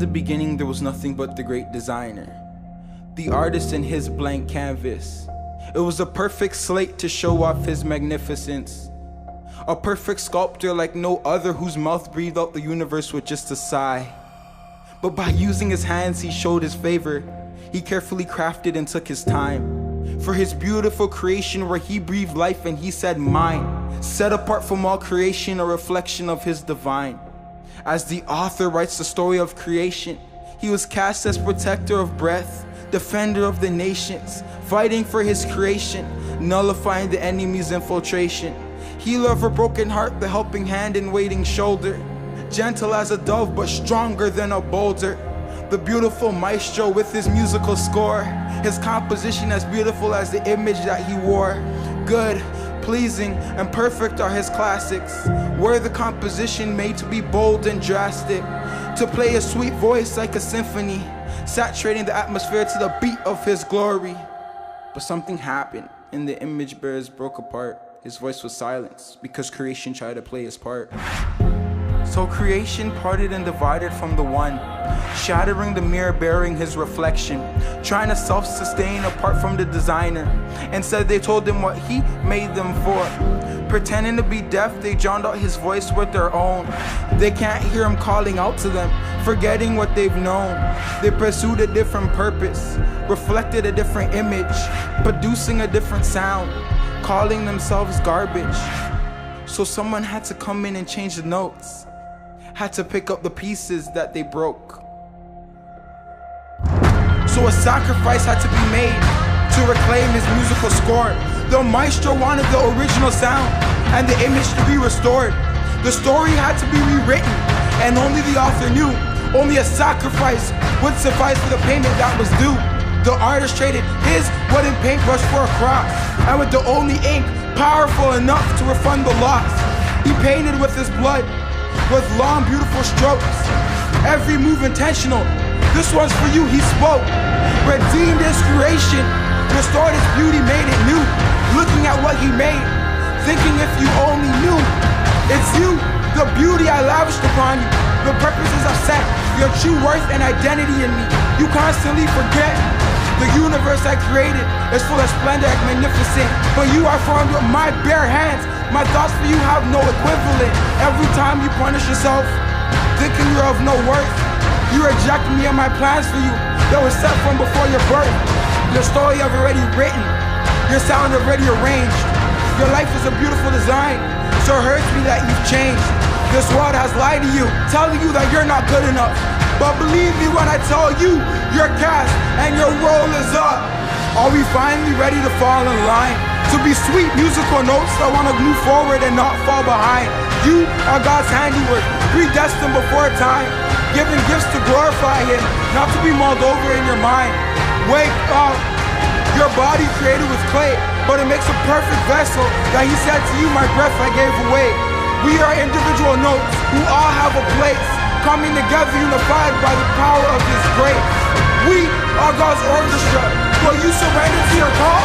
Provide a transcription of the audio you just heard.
the beginning there was nothing but the great designer, the artist in his blank canvas. It was a perfect slate to show off his magnificence. A perfect sculptor like no other, whose mouth breathed out the universe with just a sigh. But by using his hands he showed his favor. He carefully crafted and took his time for his beautiful creation, where he breathed life and he said mine. Set apart from all creation, a reflection of his divine. As the author writes the story of creation, he was cast as protector of breath, defender of the nations, fighting for his creation, nullifying the enemy's infiltration. Healer of a broken heart, the helping hand and waiting shoulder, gentle as a dove but stronger than a boulder. The beautiful maestro with his musical score, his composition as beautiful as the image that he wore. Good, pleasing, and perfect are his classics, were the composition made to be bold and drastic, to play a sweet voice like a symphony, saturating the atmosphere to the beat of his glory. But something happened and the image bearers broke apart. His voice was silenced because creation tried to play his part. So creation parted and divided from the one, shattering the mirror bearing his reflection, trying to self-sustain apart from the designer. Instead they told him what he made them for. Pretending to be deaf, they drowned out his voice with their own. They can't hear him calling out to them, forgetting what they've known. They pursued a different purpose, reflected a different image, producing a different sound, calling themselves garbage. So someone had to come in and change the notes, had to pick up the pieces that they broke. So a sacrifice had to be made to reclaim his musical score. The maestro wanted the original sound and the image to be restored. The story had to be rewritten, and only the author knew only a sacrifice would suffice for the payment that was due. The artist traded his wooden paintbrush for a cross, and with the only ink powerful enough to refund the loss, he painted with his blood, with long beautiful strokes, every move intentional. This one's for you, he spoke. Redeemed his creation, restored its beauty, made it new. Looking at what he made, thinking if you only knew. It's you, the beauty I lavished upon you, the purposes I've set, your true worth and identity in me. You constantly forget. The universe I created is full of splendor and magnificent, but you are formed with my bare hands. My thoughts for you have no equivalent. Every time you punish yourself, thinking you're of no worth, you reject me and my plans for you that were set from before your birth. Your story I've already written, your sound already arranged. Your life is a beautiful design, so it hurts me that you've changed. This world has lied to you, telling you that you're not good enough. But believe me when I tell you, you're cast and your role is up. Are we finally ready to fall in line? To be sweet musical notes that want to move forward and not fall behind. You are God's handiwork, predestined before time, given gifts to glorify Him, not to be mulled over in your mind. Wake up. Your body created with clay, but it makes a perfect vessel that He said to you, my breath I gave away. We are individual notes who all have a place, coming together unified by the power of His grace. We are God's orchestra. Will you surrender to your call?